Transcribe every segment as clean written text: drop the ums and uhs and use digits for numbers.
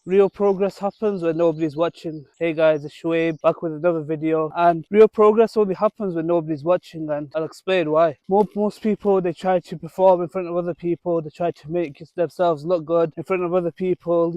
real progress happens when nobody's watching. Hey guys, it's Shoaib back with another video, and real progress only happens when nobody's watching, and I'll explain why. Most people, they try to perform in front of other people, they try to make themselves look good in front of other people,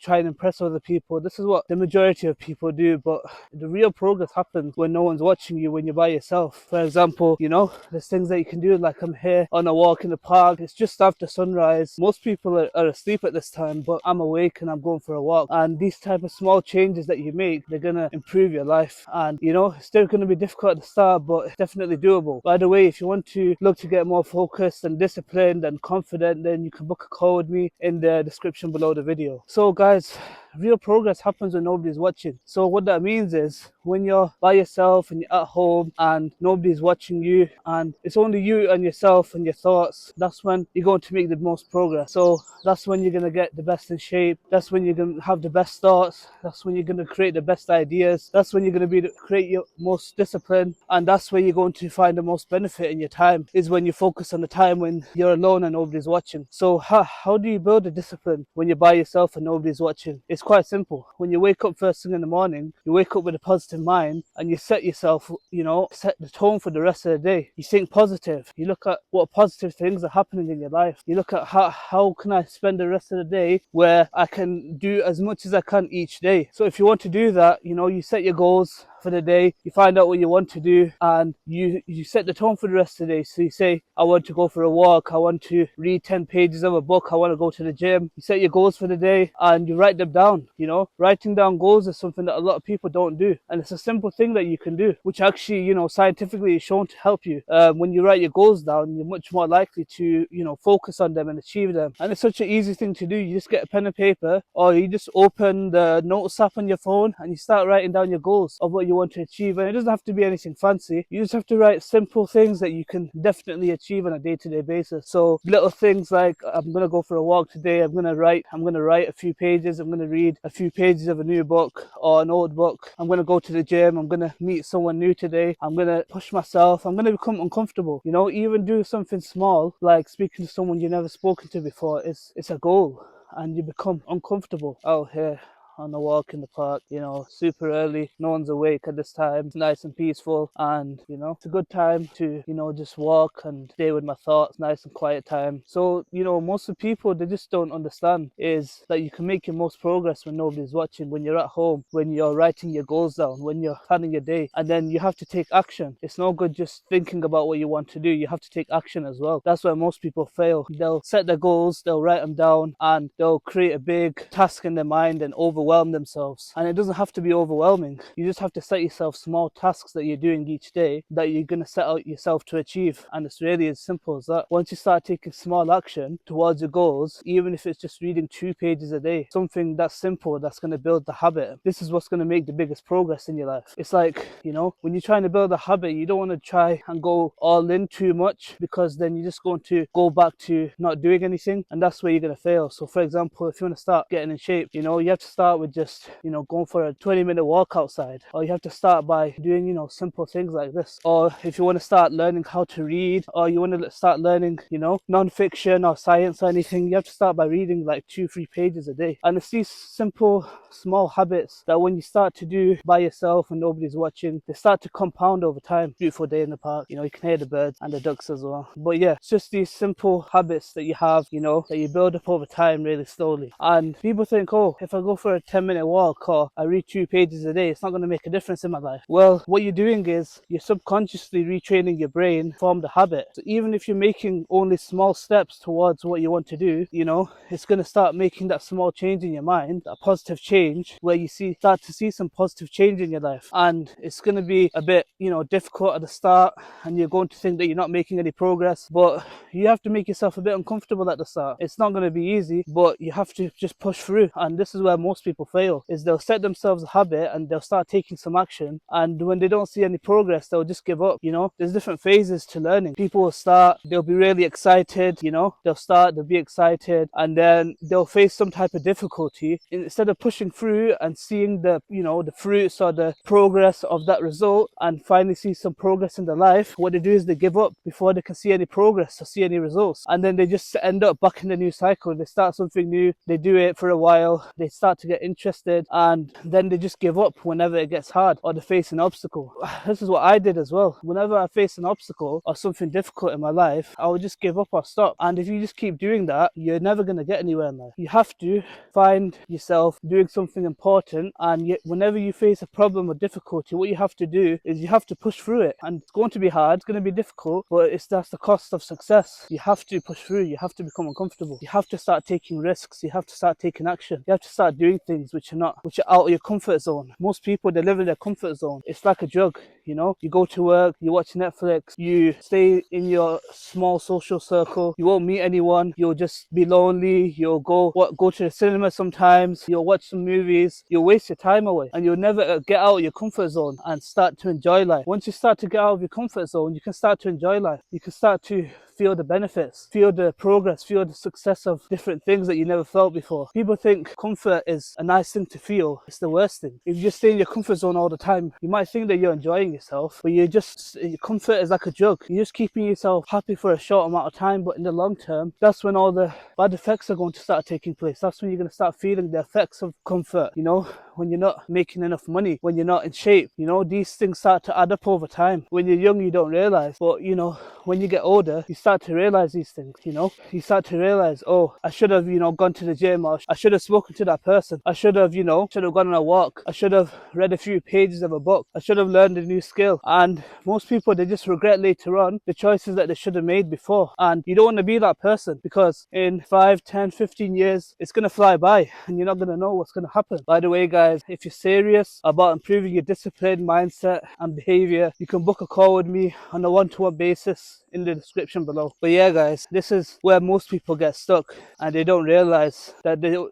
try and impress other people. This is what the majority of people do, but the real progress happens when no one's watching you, when you're by yourself. For example, there's things that you can do, like I'm here on a walk in the park. It's just after sunrise. Most people are asleep at this time, but I'm awake and I'm going for a walk. And these type of small changes that you make, they're gonna improve your life. And it's still gonna be difficult at the start, but it's definitely doable. By the way, if you want to look to get more focused and disciplined and confident, then you can book a call with me in the description below the video. So guys, real progress happens when nobody's watching. So what that means is, when you're by yourself and you're at home and nobody's watching you and it's only you and yourself and your thoughts, that's when you're going to make the most progress. So that's when you're going to get the best in shape. That's when you're going to have the best thoughts. That's when you're going to create the best ideas. That's when you're going to create your most discipline. And that's where you're going to find the most benefit in your time, is when you focus on the time when you're alone and nobody's watching. So how do you build a discipline when you're by yourself and nobody's watching? It's quite simple. When you wake up first thing in the morning, you wake up with a positive mind and you set yourself, set the tone for the rest of the day. You think positive. You look at what positive things are happening in your life. You look at how can I spend the rest of the day where I can do as much as I can each day. So if you want to do that, you set your goals for the day, you find out what you want to do, and you set the tone for the rest of the day. So you say, I want to go for a walk, I want to read 10 pages of a book, I want to go to the gym. You set your goals for the day and you write them down. Writing down goals is something that a lot of people don't do, and it's a simple thing that you can do, which actually scientifically is shown to help you. When you write your goals down, you're much more likely to focus on them and achieve them. And it's such an easy thing to do. You just get a pen and paper, or you just open the notes app on your phone and you start writing down your goals of what you want to achieve. And it doesn't have to be anything fancy. You just have to write simple things that you can definitely achieve on a day-to-day basis. So little things like, I'm going to go for a walk today, I'm going to write a few pages, I'm going to read a few pages of a new book or an old book, I'm going to go to the gym, I'm going to meet someone new today, I'm going to push myself, I'm going to become uncomfortable. Even do something small like speaking to someone you've never spoken to before. It's a goal, and you become uncomfortable out here on a walk in the park, super early, no one's awake at this time, it's nice and peaceful, and it's a good time to just walk and stay with my thoughts, nice and quiet time. So most of the people, they just don't understand is that you can make your most progress when nobody's watching, when you're at home, when you're writing your goals down, when you're planning your day, and then you have to take action. It's no good just thinking about what you want to do, you have to take action as well. That's where most people fail. They'll set their goals, they'll write them down, and they'll create a big task in their mind and overwhelm themselves. And it doesn't have to be overwhelming. You just have to set yourself small tasks that you're doing each day that you're going to set out yourself to achieve. And it's really as simple as that. Once you start taking small action towards your goals, even if it's just reading 2 pages a day, something that's simple, that's going to build the habit, this is what's going to make the biggest progress in your life. It's like, when you're trying to build a habit, you don't want to try and go all in too much, because then you're just going to go back to not doing anything, and that's where you're going to fail. So for example, if you want to start getting in shape, you have to start with just going for a 20-minute walk outside, or you have to start by doing simple things like this. Or if you want to start learning how to read, or you want to start learning non-fiction or science or anything, you have to start by reading like 2-3 pages a day. And it's these simple small habits that when you start to do by yourself and nobody's watching, they start to compound over time. Beautiful day in the park, you can hear the birds and the ducks as well. But yeah, it's just these simple habits that you have, that you build up over time really slowly. And people think, oh, if I go for a 10-minute walk or I read 2 pages a day, it's not going to make a difference in my life. Well, what you're doing is you're subconsciously retraining your brain to form the habit. So even if you're making only small steps towards what you want to do, it's going to start making that small change in your mind, that positive change, where you start to see some positive change in your life. And it's going to be a bit, difficult at the start, and you're going to think that you're not making any progress, but you have to make yourself a bit uncomfortable at the start. It's not going to be easy, but you have to just push through. And this is where most people fail, is they'll set themselves a habit and they'll start taking some action, and when they don't see any progress, they'll just give up. You know, there's different phases to learning. People will start, they'll be really excited, you know, they'll be excited, and then they'll face some type of difficulty. Instead of pushing through and seeing the, you know, the fruits or the progress of that result and finally see some progress in their life, what they do is they give up before they can see any progress or see any results, and then they just end up back in the new cycle. They start something new, they do it for a while, they start to get interested, and then they just give up whenever it gets hard or they face an obstacle. This is what I did as well. Whenever I face an obstacle or something difficult in my life, I would just give up or stop. And if you just keep doing that, you're never going to get anywhere in life. You have to find yourself doing something important, and yet whenever you face a problem or difficulty, what you have to do is you have to push through it. And it's going to be hard, it's going to be difficult, but that's the cost of success. You have to push through, you have to become uncomfortable, you have to start taking risks, you have to start taking action, you have to start doing things which are out of your comfort zone. Most people, they live in their comfort zone. It's like a drug, you know, you go to work, you watch Netflix, you stay in your small social circle, you won't meet anyone, you'll just be lonely, you'll go to the cinema sometimes, you'll watch some movies, you'll waste your time away, and you'll never get out of your comfort zone and start to enjoy life. Once you start to get out of your comfort zone, you can start to enjoy life. You can start to feel the benefits, feel the progress, feel the success of different things that you never felt before. People think comfort is a nice thing to feel. It's the worst thing. If you just stay in your comfort zone all the time, you might think that you're enjoying yourself, but your comfort is like a drug. You're just keeping yourself happy for a short amount of time, but in the long term, that's when all the bad effects are going to start taking place. That's when you're going to start feeling the effects of comfort, you know, when you're not making enough money, when you're not in shape, you know, these things start to add up over time. When you're young, you don't realize, but you know, when you get older, you start to realize these things, you know, you start to realize, oh, I should have, you know, gone to the gym, or I should have spoken to that person, I should have, you know, gone on a walk, I should have read a few pages of a book, I should have learned a new skill. And most people, they just regret later on the choices that they should have made before. And you don't want to be that person, because in 5, 10, 15 years, it's going to fly by and you're not going to know what's going to happen. By the way, guys, if you're serious about improving your discipline, mindset and behavior, you can book a call with me on a one-to-one basis in the description below. But yeah, guys, this is where most people get stuck, and they don't realize that the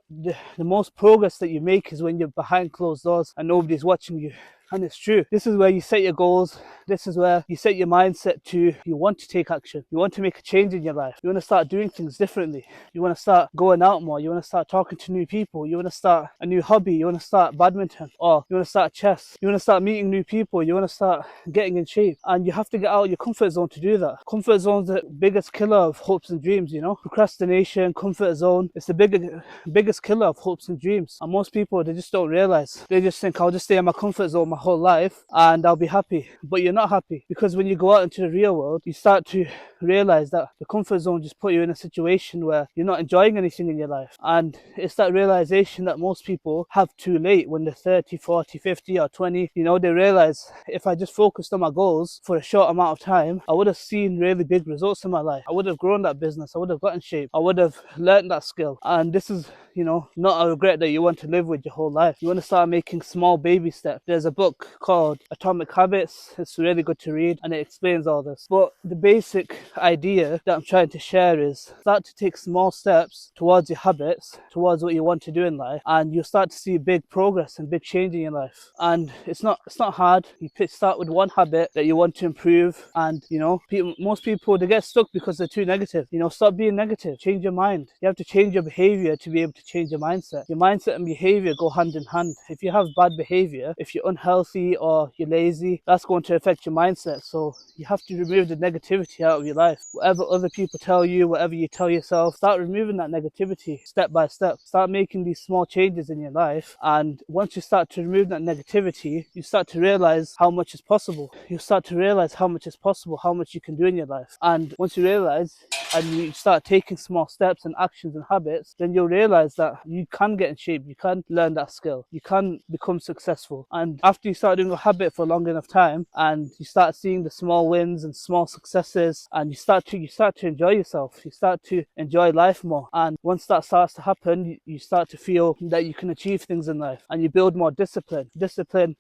most progress that you make is when you're behind closed doors and nobody's watching you. And it's true. This is where you set your goals. This is where you set your mindset to, you want to take action. You want to make a change in your life. You want to start doing things differently. You want to start going out more. You want to start talking to new people. You want to start a new hobby. You want to start badminton, or you want to start chess. You want to start meeting new people. You want to start getting in shape. And you have to get out of your comfort zone to do that. Comfort zone's the biggest killer of hopes and dreams, you know. Procrastination, comfort zone, it's the biggest killer of hopes and dreams. And most people, they just don't realize. They just think, I'll just stay in my comfort zone my whole life and I'll be happy. But you're not happy, because when you go out into the real world, you start to realize that the comfort zone just put you in a situation where you're not enjoying anything in your life. And it's that realization that most people have too late, when they're 30, 40, 50 or 20. You know, they realize, if I just focused on my goals for a short amount of time, I would have seen really big results in my life. I would have grown that business, I would have got in shape, I would have learned that skill. And this is, you know, not a regret that you want to live with your whole life. You want to start making small baby steps. There's a book called Atomic Habits. It's really good to read, and it explains all this. But the basic idea that I'm trying to share is, start to take small steps towards your habits, towards what you want to do in life, and you'll start to see big progress and big change in your life. And it's not hard. You start with one habit that you want to improve, and you know, most people, they get stuck because they're too negative. You know, stop being negative. Change your mind. You have to change your behavior to be able to change your mindset. Your mindset and behavior go hand in hand. If you have bad behavior, if you're unhealthy or you're lazy, that's going to affect your mindset. So you have to remove the negativity out of your life. Whatever other people tell you, whatever you tell yourself, start removing that negativity step by step. Start making these small changes in your life, and once you start to remove that negativity, you start to realize how much is possible. You start to realize how much is possible, how much you can do in your life. And once you realize, and you start taking small steps and actions and habits, then you'll realize that you can get in shape, you can learn that skill, you can become successful. And after after you start doing a habit for a long enough time and you start seeing the small wins and small successes, and you start to enjoy yourself, you start to enjoy life more. And once that starts to happen, you start to feel that you can achieve things in life, and you build more discipline,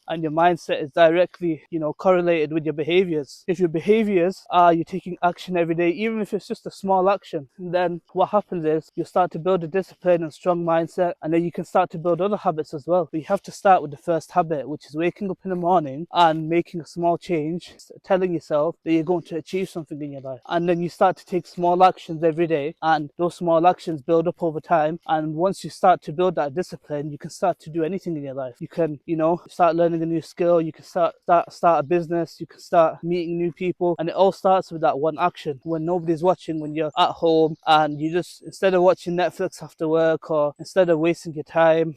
and your mindset is directly, correlated with your behaviors. If your behaviors are you're taking action every day, even if it's just a small action, then what happens is you start to build a discipline and strong mindset, and then you can start to build other habits as well. But you have to start with the first habit, which is waking up in the morning and making a small change, telling yourself that you're going to achieve something in your life. And then you start to take small actions every day, and those small actions build up over time. And once you start to build that discipline, you can start to do anything in your life. You can, start learning a new skill, you can start a business, you can start meeting new people, and it all starts with that one action. When nobody's watching, when you're at home and you just, instead of watching Netflix after work, or instead of wasting your time,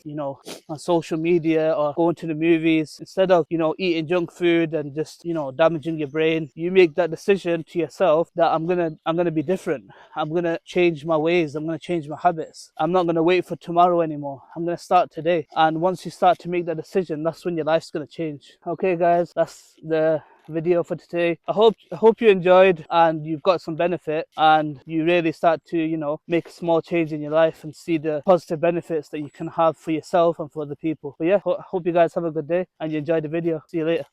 on social media or going to the movies, instead of, eating junk food and just, damaging your brain, you make that decision to yourself that I'm gonna be different. I'm gonna change my ways, I'm gonna change my habits. I'm not gonna wait for tomorrow anymore. I'm gonna start today. And once you start to make that decision, that's when your life's gonna change. Okay guys, that's the video for today. I hope you enjoyed and you've got some benefit, and you really start to make a small change in your life and see the positive benefits that you can have for yourself and for other people. But yeah, hope you guys have a good day and you enjoyed the video. See you later.